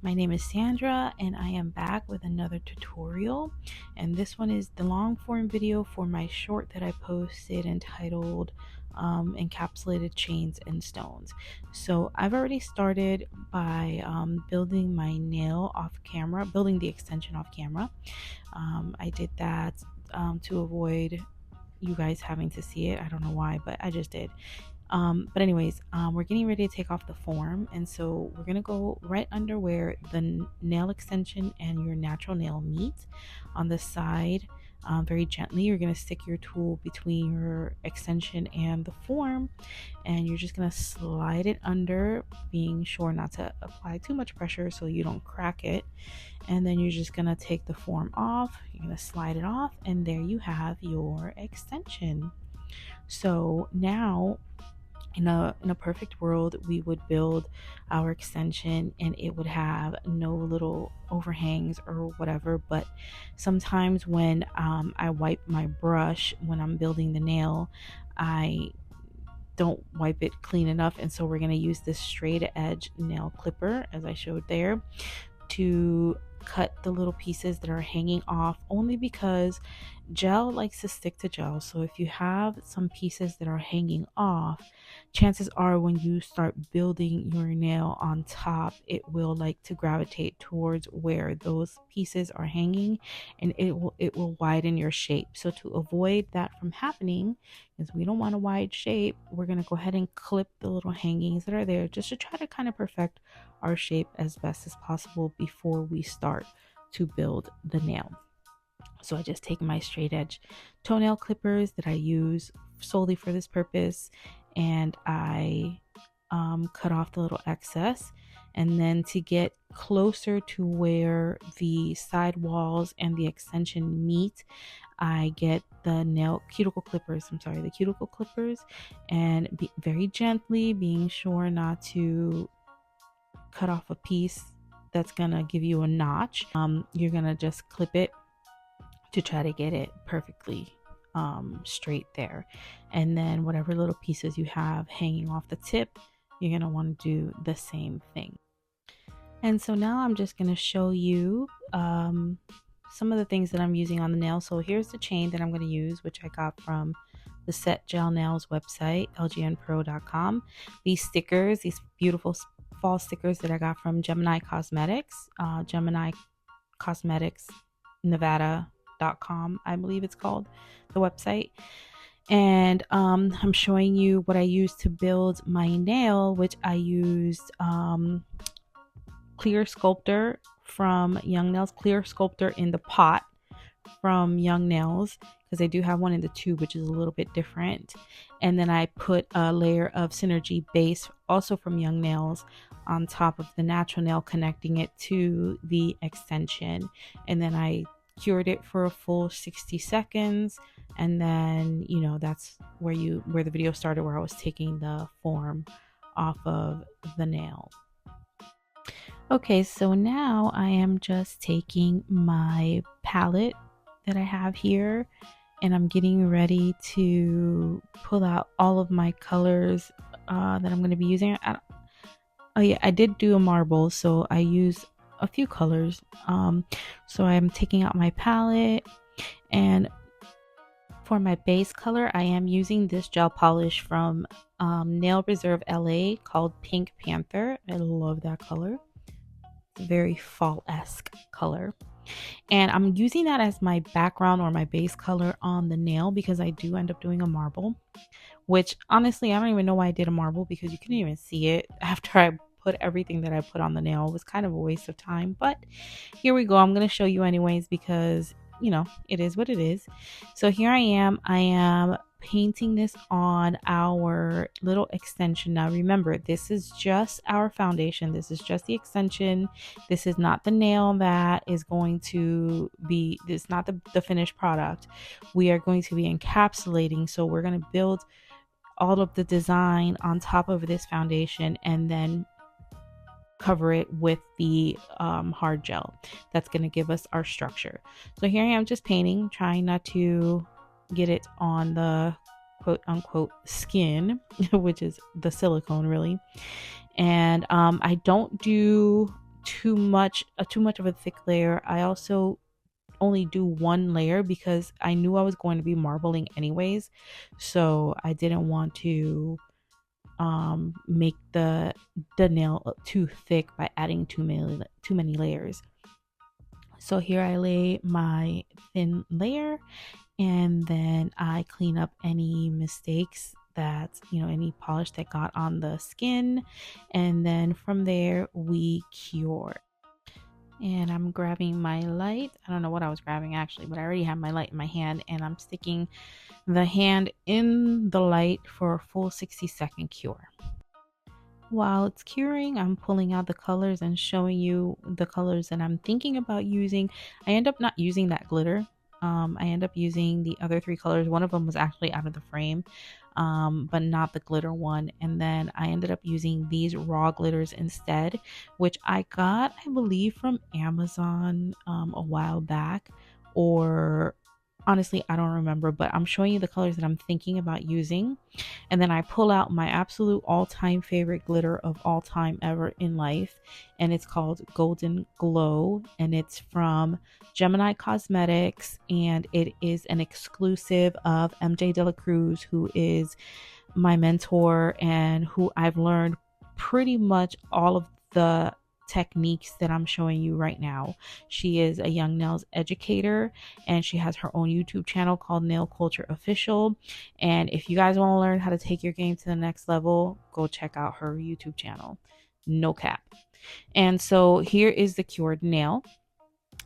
My name is Sandra and I am back with another tutorial, and this one is the long form video for my short that I posted entitled Encapsulated Chains and Stones. So I've already started by building my nail off camera, building the extension off camera. I did that to avoid you guys having to see it. I don't know why, but I just did. But anyways, we're getting ready to take off the form, and so we're gonna go right under where the nail extension and your natural nail meet on the side. Very gently, you're gonna stick your tool between your extension and the form, and you're just gonna slide it under, being sure not to apply too much pressure so you don't crack it. And then you're just gonna take the form off, you're gonna slide it off, and there you have your extension. So now in a perfect world, we would build our extension and it would have no little overhangs or whatever. But sometimes when I wipe my brush when I'm building the nail, I don't wipe it clean enough, and so we're going to use this straight edge nail clipper as I showed there to cut the little pieces that are hanging off, only because gel likes to stick to gel. So if you have some pieces that are hanging off, chances are when you start building your nail on top, it will like to gravitate towards where those pieces are hanging, and it will widen your shape. So to avoid that from happening, because we don't want a wide shape, we're going to go ahead and clip the little hangings that are there just to try to kind of perfect our shape as best as possible before we start to build the nail. So I just take my straight edge toenail clippers that I use solely for this purpose, and I cut off the little excess. And then to get closer to where the side walls and the extension meet, I get the cuticle clippers, and very gently, being sure not to cut off a piece that's gonna give you a notch. You're gonna just clip it to try to get it perfectly straight there, and then whatever little pieces you have hanging off the tip, you're gonna want to do the same thing. And so now I'm just gonna show you some of the things that I'm using on the nail. So here's the chain that I'm going to use, which I got from the Set Gel Nails website, lgnpro.com. These stickers, these beautiful fall stickers that I got from Gemini Cosmetics, Gemini Cosmetics Nevada.com, I believe it's called, the website. And I'm showing you what I used to build my nail, which I used Clear Sculptor from Young Nails, Clear Sculptor in the pot from Young Nails, because I do have one in the tube, which is a little bit different. And then I put a layer of Synergy base, also from Young Nails, on top of the natural nail, connecting it to the extension. And then I cured it for a full 60 seconds. And then, you know, that's where the video started, where I was taking the form off of the nail. Okay, so now I am just taking my palette that I have here, and I'm getting ready to pull out all of my colors that I'm going to be using. Oh yeah, I did do a marble, so I used a few colors. So I'm taking out my palette, and for my base color, I am using this gel polish from Nail Reserve LA called Pink Panther. I love that color. Very fall-esque color, and I'm using that as my background or my base color on the nail, because I do end up doing a marble, which honestly I don't even know why I did a marble, because you couldn't even see it after I put everything that I put on the nail. It was kind of a waste of time, but here we go. I'm going to show you anyways, because you know, it is what it is. So here I am painting this on our little extension. Now remember, this is just our foundation. This is just the extension. This is not the nail that is going to be, this is not the finished product. We are going to be encapsulating. So we're going to build all of the design on top of this foundation, and then cover it with the hard gel that's going to give us our structure. So here I am just painting, trying not to get it on the quote unquote skin, which is the silicone really. And I don't do too much of a thick layer, I also only do one layer because I knew I was going to be marbling anyways, so I didn't want to make the nail too thick by adding too many layers. So here I lay my thin layer, and then I clean up any mistakes that, any polish that got on the skin, and then from there we cure. And I'm grabbing my light. I don't know what I was grabbing actually, but I already have my light in my hand, and I'm sticking the hand in the light for a full 60-second cure. While it's curing, I'm pulling out the colors and showing you the colors that I'm thinking about using. I end up not using that glitter. I end up using the other three colors. One of them was actually out of the frame, but not the glitter one. And then I ended up using these raw glitters instead, which I got, I believe, from Amazon a while back, or honestly, I don't remember, but I'm showing you the colors that I'm thinking about using. And then I pull out my absolute all-time favorite glitter of all time ever in life, and it's called Golden Glow, and it's from Gemini Cosmetics, and it is an exclusive of MJ De La Cruz, who is my mentor and who I've learned pretty much all of the techniques that I'm showing you right now. She is a young nails educator, and she has her own YouTube channel called Nail Culture Official. And if you guys want to learn how to take your game to the next level, go check out her YouTube channel. No cap. And so here is the cured nail.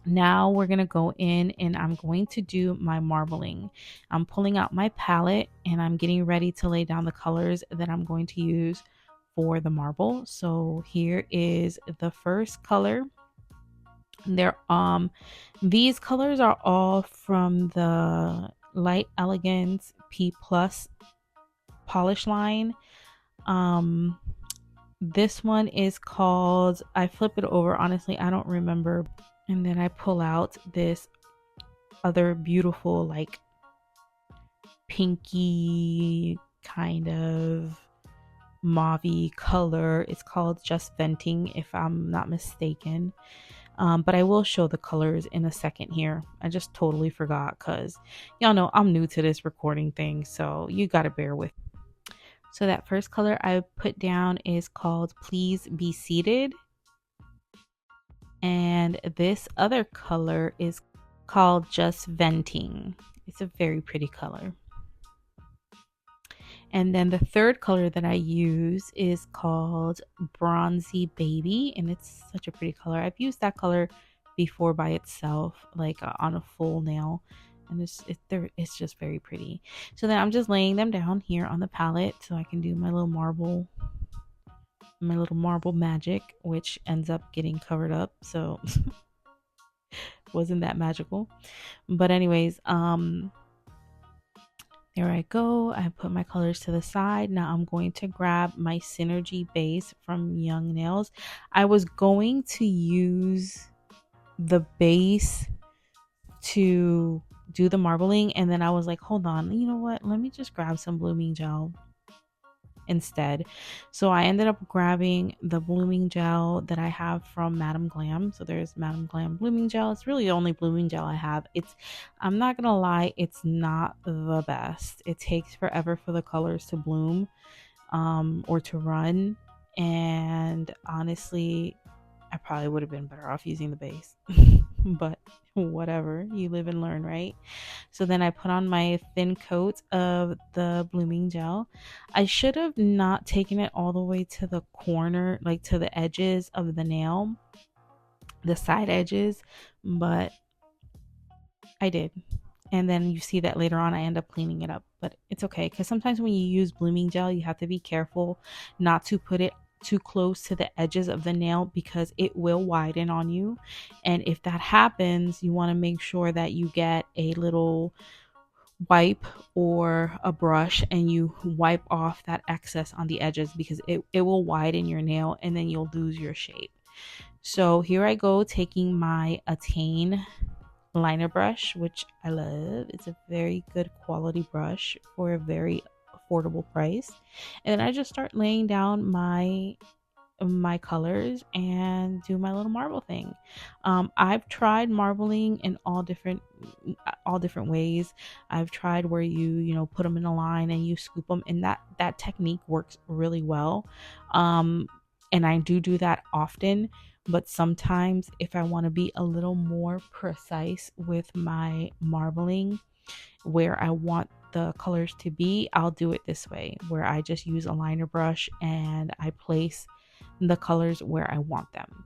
Now we're going to go in and I'm going to do my marbling. I'm pulling out my palette and I'm getting ready to lay down the colors that I'm going to use for the marble. So here is the first color. These colors are all from the Light Elegance P Plus polish line. This one is called, I flip it over, honestly I don't remember. And then I pull out this other beautiful, like pinky kind of mauve-y color. It's called Just Venting, if I'm not mistaken. But I will show the colors in a second here. I just totally forgot because y'all know I'm new to this recording thing, so you gotta bear with me. So that first color I put down is called Please Be Seated. And this other color is called Just Venting. It's a very pretty color. And then the third color that I use is called Bronzy Baby, and it's such a pretty color. I've used that color before by itself, like on a full nail, and it's just very pretty. So then I'm just laying them down here on the palette so I can do my little marble magic, which ends up getting covered up, so wasn't that magical. But anyways, there I go. I put my colors to the side. Now I'm going to grab my Synergy base from Young Nails. I was going to use the base to do the marbling, and then I was like, hold on, you know what? Let me just grab some blooming gel instead. So I ended up grabbing the blooming gel that I have from Madam Glam. So there's Madam Glam blooming gel. It's really the only blooming gel I have. I'm not gonna lie, it's not the best. It takes forever for the colors to bloom or to run, and honestly I probably would have been better off using the base. But whatever, you live and learn, right? So then I put on my thin coat of the blooming gel. I should have not taken it all the way to the corner, like to the edges of the nail, the side edges, but I did. And then you see that later on I end up cleaning it up, but it's okay, because sometimes when you use blooming gel you have to be careful not to put it too close to the edges of the nail because it will widen on you. And if that happens, you want to make sure that you get a little wipe or a brush and you wipe off that excess on the edges, because it will widen your nail and then you'll lose your shape. So here I go, taking my Attain liner brush, which I love. It's a very good quality brush for a very affordable price. And then I just start laying down my my colors and do my little marble thing. I've tried marbling in all different ways. I've tried where you know, put them in a line and you scoop them, and that technique works really well. And I do that often. But sometimes if I want to be a little more precise with my marbling, where I want the colors to be, I'll do it this way, where I just use a liner brush and I place the colors where I want them.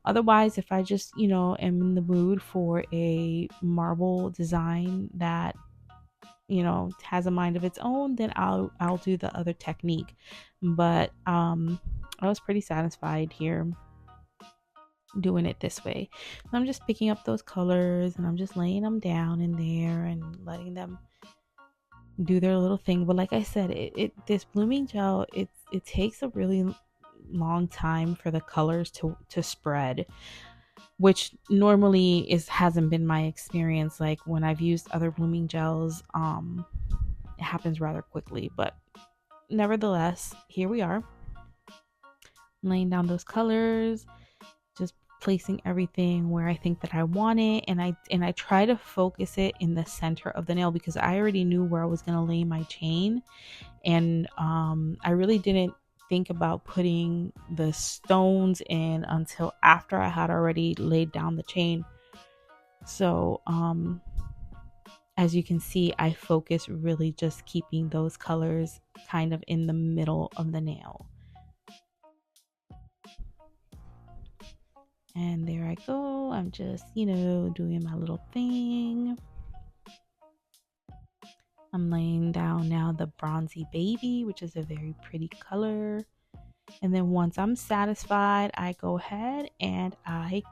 Otherwise, if I just, you know, am in the mood for a marble design that, you know, has a mind of its own, then I'll do the other technique. But I was pretty satisfied here doing it this way. So I'm just picking up those colors and I'm just laying them down in there and letting them do their little thing. But like I said, this blooming gel, it takes a really long time for the colors to spread, which normally hasn't been my experience. Like when I've used other blooming gels, it happens rather quickly. But nevertheless, here we are, laying down those colors, just placing everything where I think that I want it, and I try to focus it in the center of the nail because I already knew where I was going to lay my chain, and I really didn't think about putting the stones in until after I had already laid down the chain. So as you can see, I focus really just keeping those colors kind of in the middle of the nail. And there I go. I'm just, you know, doing my little thing. I'm laying down now the Bronzy Baby, which is a very pretty color. And then once I'm satisfied, I go ahead and I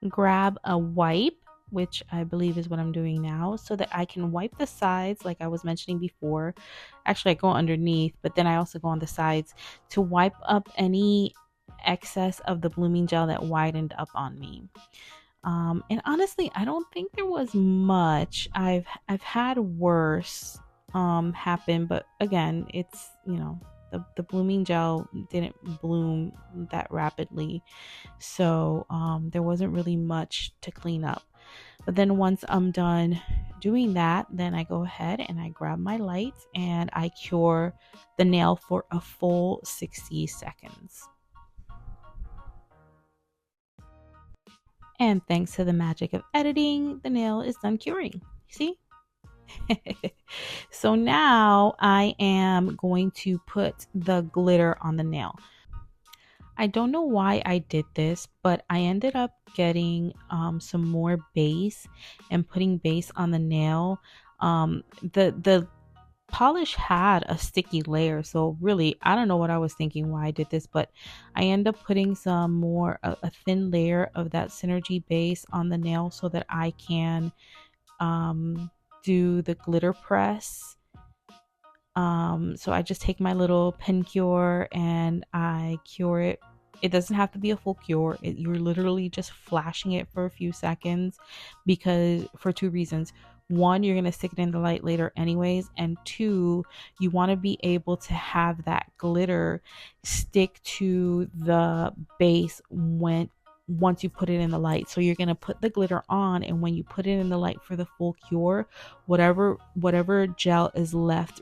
grab a wipe, which I believe is what I'm doing now, so that I can wipe the sides like I was mentioning before. Actually, I go underneath, but then I also go on the sides to wipe up any excess of the blooming gel that widened up on me. And honestly, I don't think there was much. I've had worse happen, but again, it's, you know, the blooming gel didn't bloom that rapidly, so there wasn't really much to clean up. But then once I'm done doing that, then I go ahead and I grab my light and I cure the nail for a full 60 seconds. And thanks to the magic of editing, the nail is done curing. See? So now I am going to put the glitter on the nail. I don't know why I did this, but I ended up getting some more base and putting base on the nail. The polish had a sticky layer, so really I don't know what I was thinking why I did this, but I end up putting some more a thin layer of that Synergy base on the nail so that I can do the glitter press. So I just take my little pen cure and I cure it. It doesn't have to be a full cure. You're literally just flashing it for a few seconds, because for two reasons. One, you're going to stick it in the light later anyways, and two, you want to be able to have that glitter stick to the base once you put it in the light. So you're going to put the glitter on, and when you put it in the light for the full cure, whatever gel is left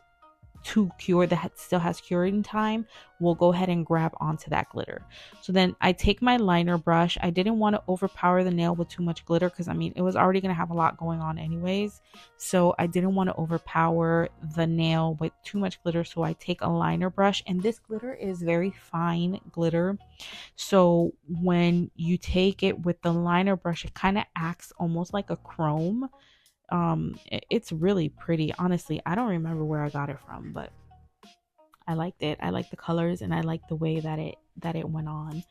to cure that still has curing time will go ahead and grab onto that glitter. So then I take my liner brush. I didn't want to overpower the nail with too much glitter because I mean it was already going to have a lot going on anyways, so I didn't want to overpower the nail with too much glitter. So I take a liner brush, and this glitter is very fine glitter, so when you take it with the liner brush, it kind of acts almost like a chrome. It's really pretty. Honestly, I don't remember where I got it from, but I liked it. I like the colors and I like the way that it went on.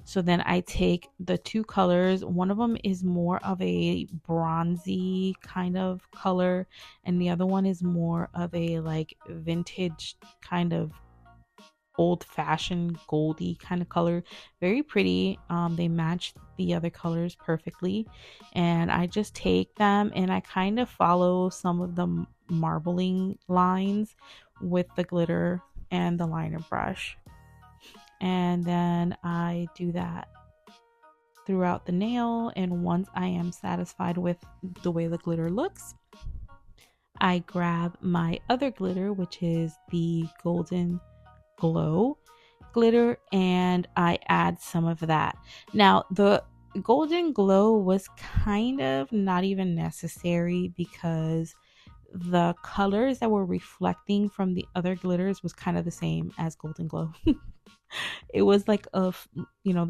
So then I take the two colors. One of them is more of a bronzy kind of color, and the other one is more of a like vintage kind of old-fashioned goldy kind of color. Very pretty. They match the other colors perfectly, and I just take them and I kind of follow some of the marbling lines with the glitter and the liner brush. And then I do that throughout the nail, and once I am satisfied with the way the glitter looks, I grab my other glitter, which is the Golden Glow glitter, and I add some of that. Now, the Golden Glow was kind of not even necessary because the colors that were reflecting from the other glitters was kind of the same as Golden Glow. It was like the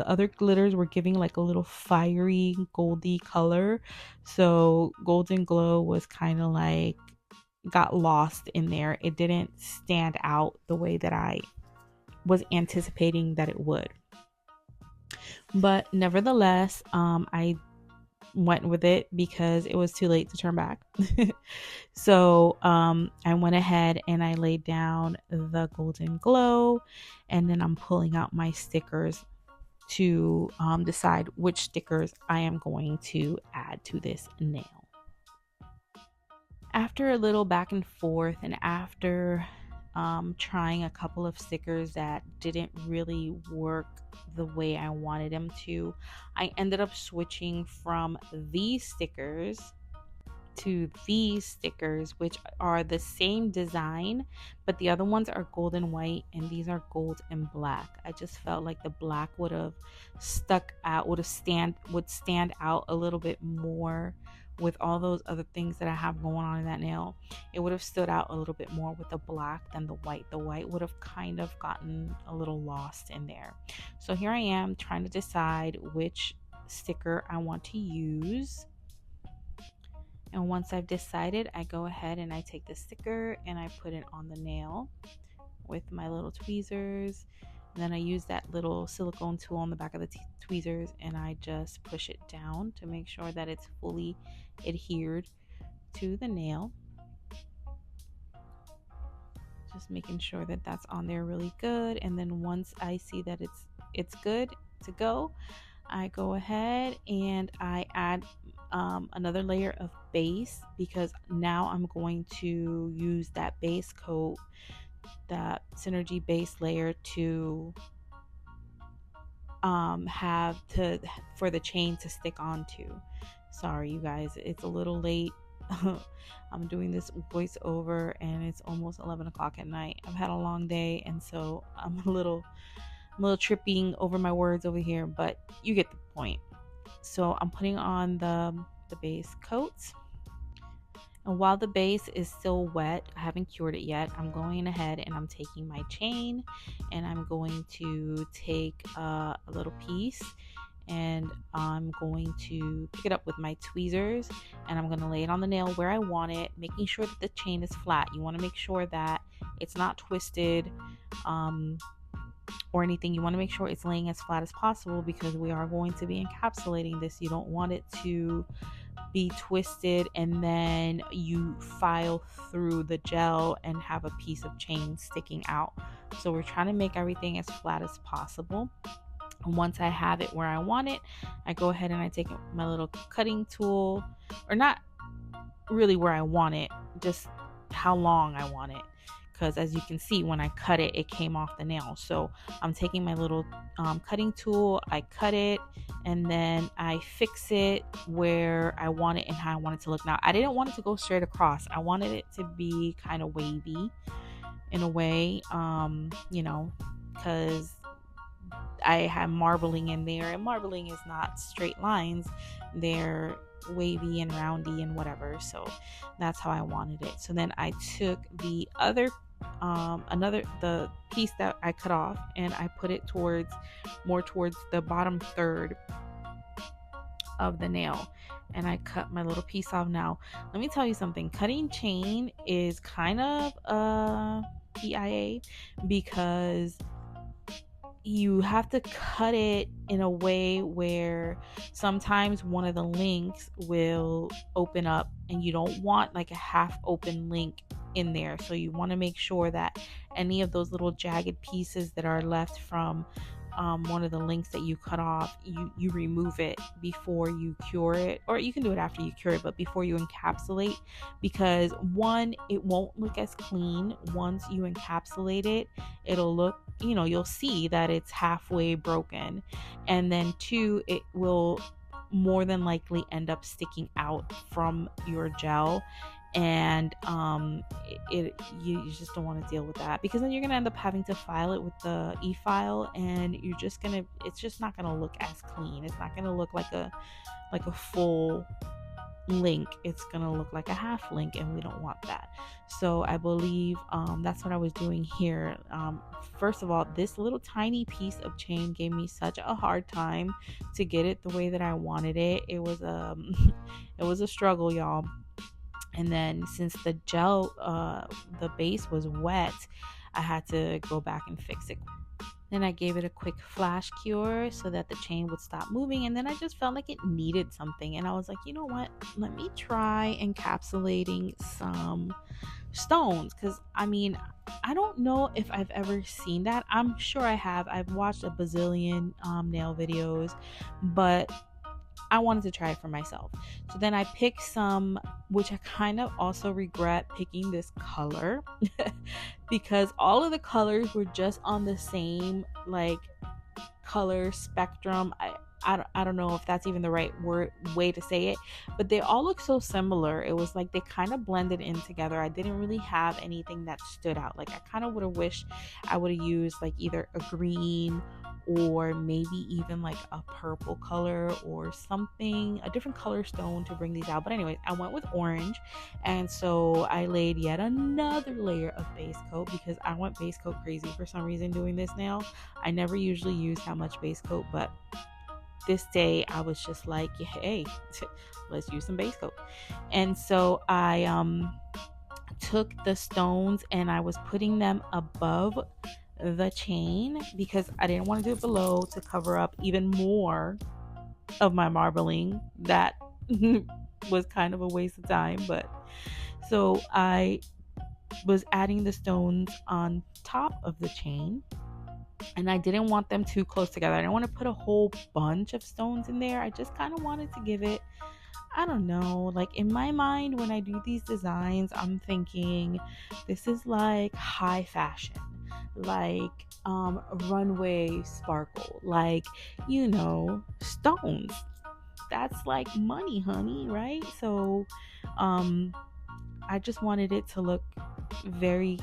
other glitters were giving like a little fiery goldy color, so Golden Glow was kind of like got lost in there. It didn't stand out the way that I was anticipating that it would. But nevertheless, I went with it because it was too late to turn back. So I went ahead and I laid down the Golden Glow, and then I'm pulling out my stickers to decide which stickers I am going to add to this nail. After a little back and forth, and after trying a couple of stickers that didn't really work the way I wanted them to, I ended up switching from these stickers to these stickers, which are the same design, but the other ones are gold and white, and these are gold and black. I just felt like the black would have stuck out, would stand out a little bit more with all those other things that I have going on in that nail. It would have stood out a little bit more with the black than the white. The white would have kind of gotten a little lost in there. So here I am trying to decide which sticker I want to use. And once I've decided, I go ahead and I take the sticker and I put it on the nail with my little tweezers. And then I use that little silicone tool on the back of the tweezers, and I just push it down to make sure that it's fully adhered to the nail. Just making sure that that's on there really good. And then once I see that it's good to go, I go ahead and I add another layer of base, because now I'm going to use that base coat, that Synergy base layer, to for the chain to stick onto. Sorry you guys, it's a little late. I'm doing this voiceover and it's almost 11 o'clock at night. I've had a long day, and so I'm a little tripping over my words over here, but you get the point. So I'm putting on the base coats, and while the base is still wet, I haven't cured it yet, I'm going ahead and I'm taking my chain, and I'm going to take a little piece, and I'm going to pick it up with my tweezers, and I'm going to lay it on the nail where I want it, making sure that the chain is flat. You want to make sure that it's not twisted or anything. You want to make sure it's laying as flat as possible, because we are going to be encapsulating this. You don't want it to be twisted and then you file through the gel and have a piece of chain sticking out. So we're trying to make everything as flat as possible. And once I have it where I want it, I go ahead and I take my little cutting tool, or not really where I want it, just how long I want it. Because as you can see, when I cut it, it came off the nail. So I'm taking my little cutting tool, I cut it, and then I fix it where I want it and how I want it to look. Now, I didn't want it to go straight across. I wanted it to be kind of wavy in a way, because I have marbling in there, and marbling is not straight lines. They're wavy and roundy and whatever. So that's how I wanted it. So then I took the other the piece that I cut off, and I put it more towards the bottom third of the nail, and I cut my little piece off. Now let me tell you something, cutting chain is kind of a PIA, because you have to cut it in a way where sometimes one of the links will open up, and you don't want like a half open link in there. So you want to make sure that any of those little jagged pieces that are left from one of the links that you cut off, you remove it before you cure it, or you can do it after you cure it, but before you encapsulate, because one, it won't look as clean. Once you encapsulate it, it'll look, you'll see that it's halfway broken, and then two, it will more than likely end up sticking out from your gel, and you just don't want to deal with that, because then you're going to end up having to file it with the e-file, and it's just not going to look as clean. It's not going to look like a full link. It's going to look like a half link, and we don't want that. So I believe that's what I was doing here. First of all, this little tiny piece of chain gave me such a hard time to get it the way that I wanted it. It was it was a struggle, y'all. And then since the gel, the base was wet, I had to go back and fix it. Then I gave it a quick flash cure so that the chain would stop moving. And then I just felt like it needed something. And I was like, you know what? Let me try encapsulating some stones. Because, I don't know if I've ever seen that. I'm sure I have. I've watched a bazillion nail videos, but I wanted to try it for myself. So then I picked some, which I kind of also regret picking this color because all of the colors were just on the same color spectrum. I don't know if that's even the right way to say it, but they all look so similar. It was like they kind of blended in together. I didn't really have anything that stood out. I kind of would have wished I would have used either a green or maybe even a purple color or something, a different color stone to bring these out. But anyway, I went with orange, and so I laid yet another layer of base coat because I went base coat crazy for some reason doing this nail. I never usually use that much base coat, but this day I was just like, hey, let's use some base coat. And so I took the stones and I was putting them above the chain because I didn't want to do it below to cover up even more of my marbling. That was kind of a waste of time, but so I was adding the stones on top of the chain, and I didn't want them too close together. I didn't want to put a whole bunch of stones in there. I just kind of wanted to give it, I don't know, in my mind when I do these designs, I'm thinking this is high fashion, runway sparkle, stones. That's money, honey, right? So I just wanted it to look very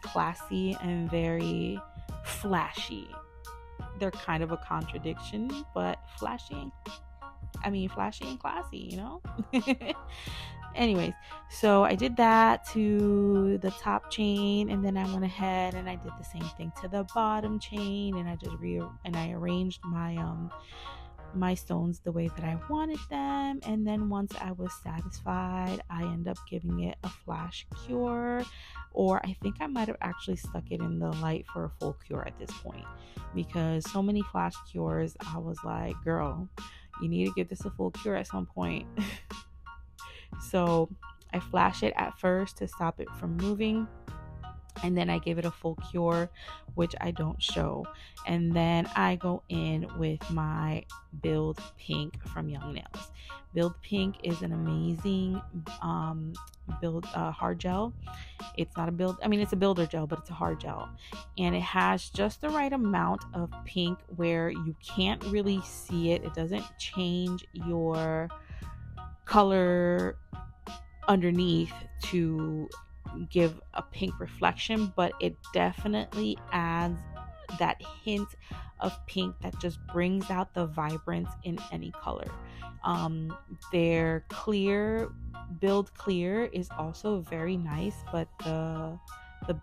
classy and very flashy. They're kind of a contradiction, but flashy and classy, Anyways, so I did that to the top chain, and then I went ahead and I did the same thing to the bottom chain, and I just I arranged my stones the way that I wanted them. And then once I was satisfied, I ended up giving it a flash cure, or I think I might have actually stuck it in the light for a full cure at this point, because so many flash cures, I was like, girl, you need to give this a full cure at some point. So I flash it at first to stop it from moving, and then I give it a full cure, which I don't show. And then I go in with my Build Pink from Young Nails. Build Pink is an amazing hard gel. It's not it's a builder gel, but it's a hard gel. And it has just the right amount of pink where you can't really see it. It doesn't change your color underneath to give a pink reflection, but it definitely adds that hint of pink that just brings out the vibrance in any color. Their Build Clear is also very nice, but the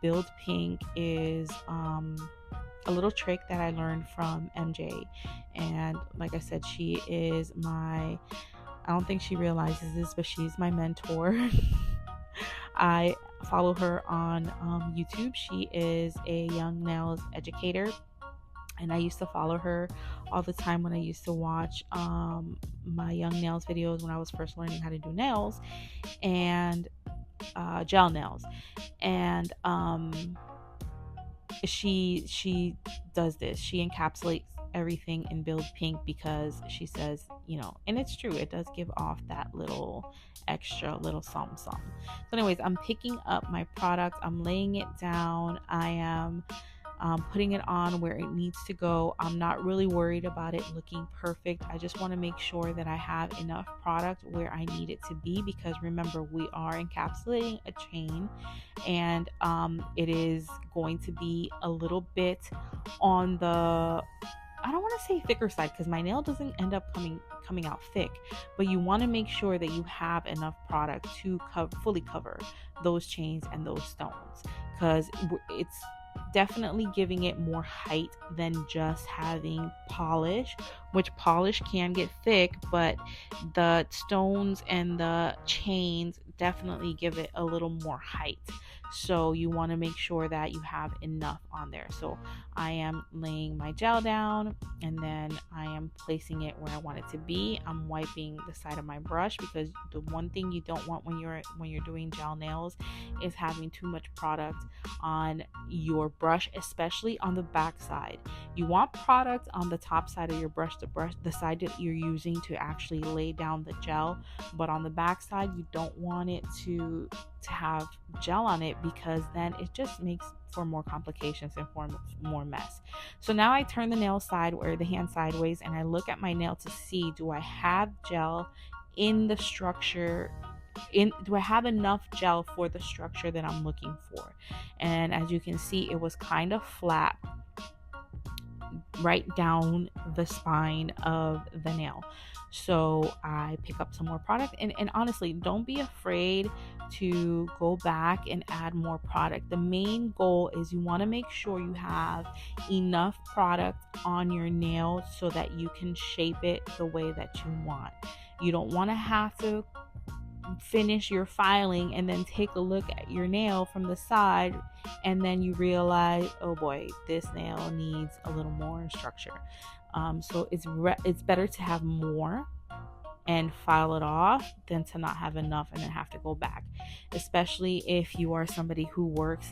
Build Pink is a little trick that I learned from MJ, and like I said, she is I don't think she realizes this, but she's my mentor. I follow her on YouTube. She is a Young Nails educator, and I used to follow her all the time when I used to watch my Young Nails videos when I was first learning how to do nails and gel nails. And she does this. She encapsulates everything in Build Pink because she says, and it's true, it does give off that little extra little something. So anyways, I'm picking up my product, I'm laying it down, I am putting it on where it needs to go. I'm not really worried about it looking perfect. I just want to make sure that I have enough product where I need it to be, because remember, we are encapsulating a chain, and it is going to be a little bit on the, I don't want to say thicker side, because my nail doesn't end up coming out thick, but you want to make sure that you have enough product to fully cover those chains and those stones, because it's definitely giving it more height than just having polish, which polish can get thick, but the stones and the chains definitely give it a little more height. So you want to make sure that you have enough on there. So I am laying my gel down, and then I am placing it where I want it to be. I'm wiping the side of my brush, because the one thing you don't want when you're doing gel nails is having too much product on your brush, especially on the back side. You want product on the top side of your brush, the side that you're using to actually lay down the gel, but on the back side you don't want it to have gel on it, because then it just makes for more complications and for more mess. So now I turn the hand sideways, and I look at my nail to see, do I have gel in the structure? Do I have enough gel for the structure that I'm looking for? And as you can see, it was kind of flat right down the spine of the nail. So I pick up some more product, and honestly, don't be afraid to go back and add more product. The main goal is you want to make sure you have enough product on your nail so that you can shape it the way that you want. You don't want to have to finish your filing and then take a look at your nail from the side, and then you realize, oh boy, this nail needs a little more structure. So it's better to have more and file it off than to not have enough and then have to go back, especially if you are somebody who works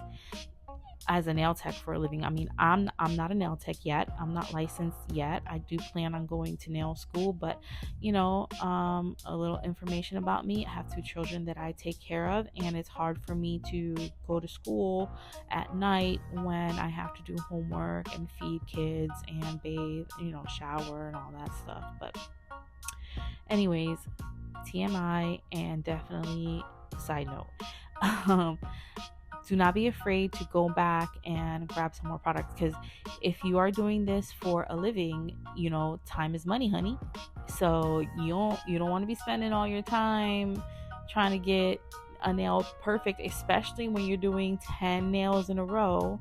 as a nail tech for a living. I mean, I'm not a nail tech yet. I'm not licensed yet. I do plan on going to nail school, but a little information about me. I have 2 children that I take care of, and it's hard for me to go to school at night when I have to do homework and feed kids and bathe, shower and all that stuff. But anyways, TMI, and definitely side note. Do not be afraid to go back and grab some more products, because if you are doing this for a living, time is money, honey. So you don't want to be spending all your time trying to get a nail perfect, especially when you're doing 10 nails in a row.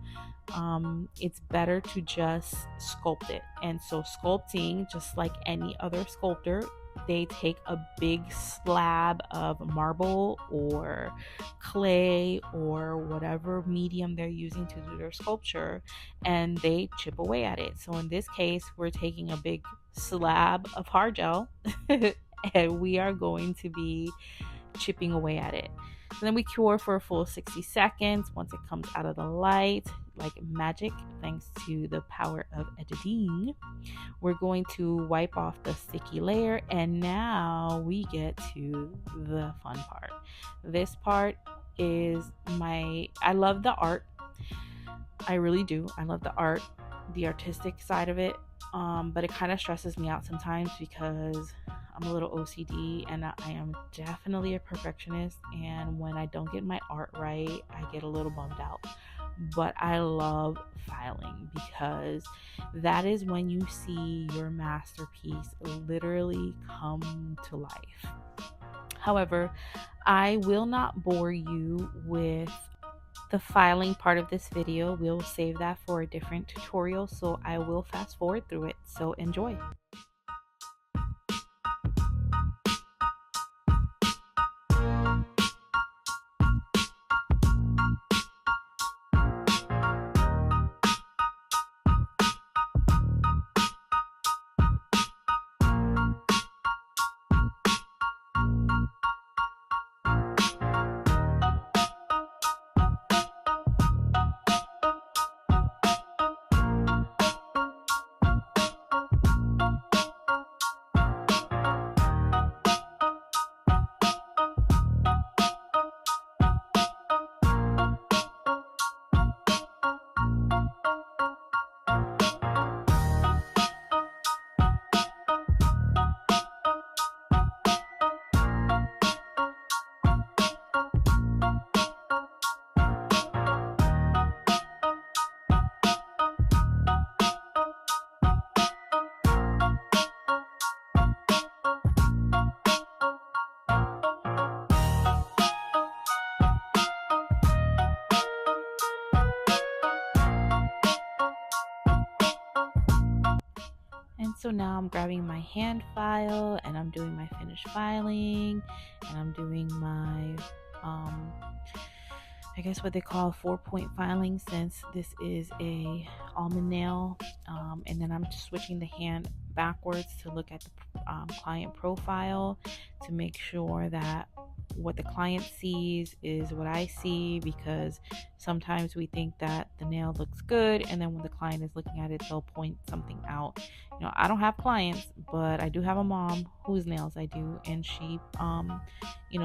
It's better to just sculpt it. And so sculpting, just like any other sculptor, they take a big slab of marble or clay or whatever medium they're using to do their sculpture, and they chip away at it. So in this case, we're taking a big slab of hard gel and we are going to be chipping away at it. So then we cure for a full 60 seconds. Once it comes out of the light, like magic, thanks to the power of editing, we're going to wipe off the sticky layer, and now we get to the fun part. This part is I love the art. I really do. I love the art, the artistic side of it. But it kind of stresses me out sometimes because I'm a little OCD, and I am definitely a perfectionist, and when I don't get my art right, I get a little bummed out. But I love filing, because that is when you see your masterpiece literally come to life. However, I will not bore you with the filing part of this video. We'll save that for a different tutorial, so I will fast forward through it. So enjoy. So now I'm grabbing my hand file and I'm doing my finish filing, and I'm doing my I guess what they call 4-point filing, since this is a almond nail. And then I'm switching the hand backwards to look at the client profile to make sure that what the client sees is what I see, because sometimes we think that the nail looks good, and then when the client is looking at it, they'll point something out. I don't have clients, but I do have a mom whose nails I do, and she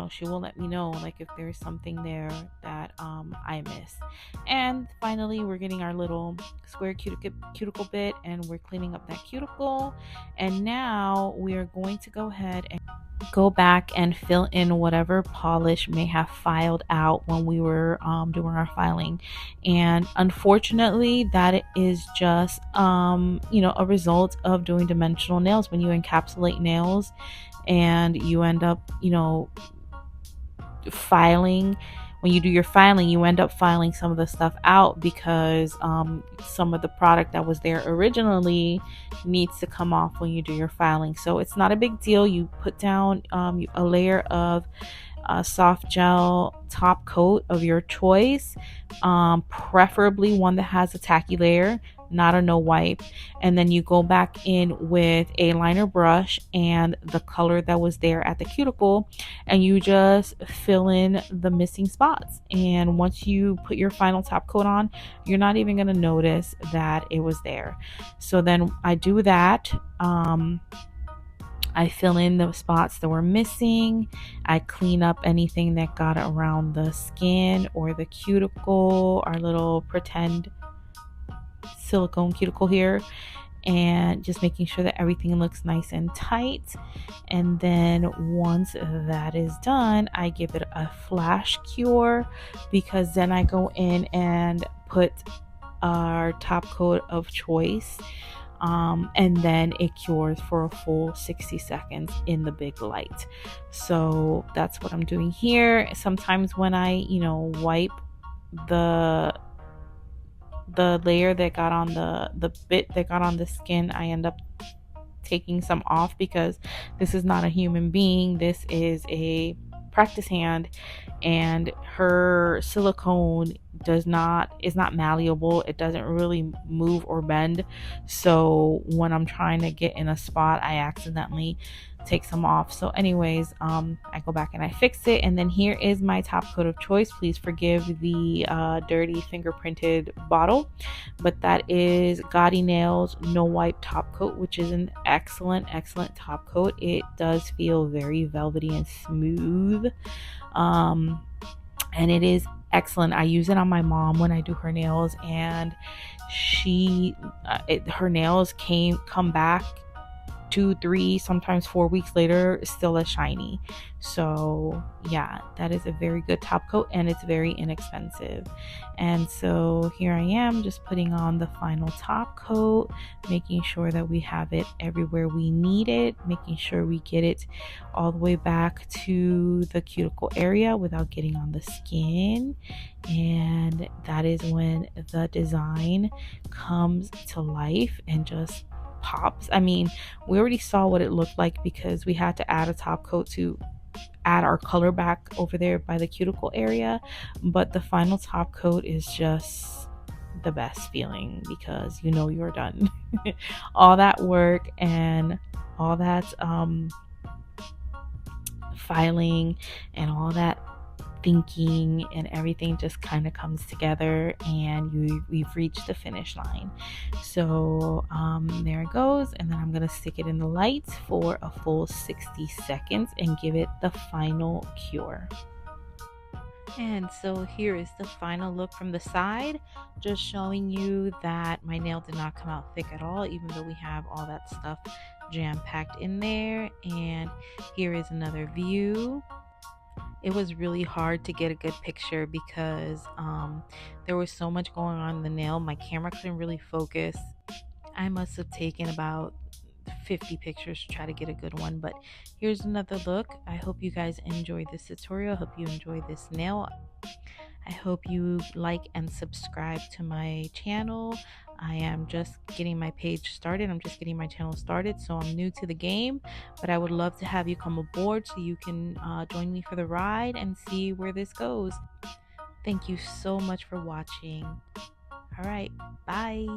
she will let me know, like, if there's something there that I miss. And finally, we're getting our little square cuticle bit, and we're cleaning up that cuticle. And now we are going to go ahead and go back and fill in whatever polish may have filed out when we were doing our filing. And unfortunately, that is just a result of doing dimensional nails. When you encapsulate nails and you end up filing, when you do your filing, you end up filing some of the stuff out, because some of the product that was there originally needs to come off when you do your filing. So it's not a big deal. You put down a layer of soft gel top coat of your choice, preferably one that has a tacky layer, not a no wipe. And then you go back in with a liner brush and the color that was there at the cuticle, and you just fill in the missing spots. And once you put your final top coat on, you're not even going to notice that it was there. So then I do that. I fill in the spots that were missing. I clean up anything that got around the skin or the cuticle, our little pretend silicone cuticle here, and just making sure that everything looks nice and tight. And then once that is done, I give it a flash cure, because then I go in and put our top coat of choice, and then it cures for a full 60 seconds in the big light. So that's what I'm doing here. Sometimes when I wipe the layer that got on the bit that got on the skin, I end up taking some off, because this is not a human being. This is a practice hand, and her silicone is not malleable. It doesn't really move or bend. So when I'm trying to get in a spot, I accidentally take some off. So anyways, I go back and I fix it. And then here is my top coat of choice. Please forgive the dirty fingerprinted bottle, but that is Gaudy Nails No Wipe top coat, which is an excellent top coat. It does feel very velvety and smooth, and it is excellent. I use it on my mom when I do her nails, and her nails come back 2, 3, sometimes 4 weeks later, still as shiny. So yeah, that is a very good top coat, and it's very inexpensive. And so here I am, just putting on the final top coat, making sure that we have it everywhere we need it, making sure we get it all the way back to the cuticle area without getting on the skin. And that is when the design comes to life and just pops. I mean, we already saw what it looked like, because we had to add a top coat to add our color back over there by the cuticle area, but the final top coat is just the best feeling, because you're done. All that work and all that filing and all that thinking and everything just kind of comes together, and we've reached the finish line. So there it goes, and then I'm gonna stick it in the lights for a full 60 seconds and give it the final cure. And so here is the final look from the side, just showing you that my nail did not come out thick at all, even though we have all that stuff jam-packed in there. And here is another view. It was really hard to get a good picture, because there was so much going on in the nail. My camera couldn't really focus. I must have taken about 50 pictures to try to get a good one, but here's another look. I hope you guys enjoyed this tutorial. I hope you enjoyed this nail. I hope you like and subscribe to my channel. I am just getting my page started. I'm just getting my channel started, so I'm new to the game, but I would love to have you come aboard so you can join me for the ride and see where this goes. Thank you so much for watching. All right, bye.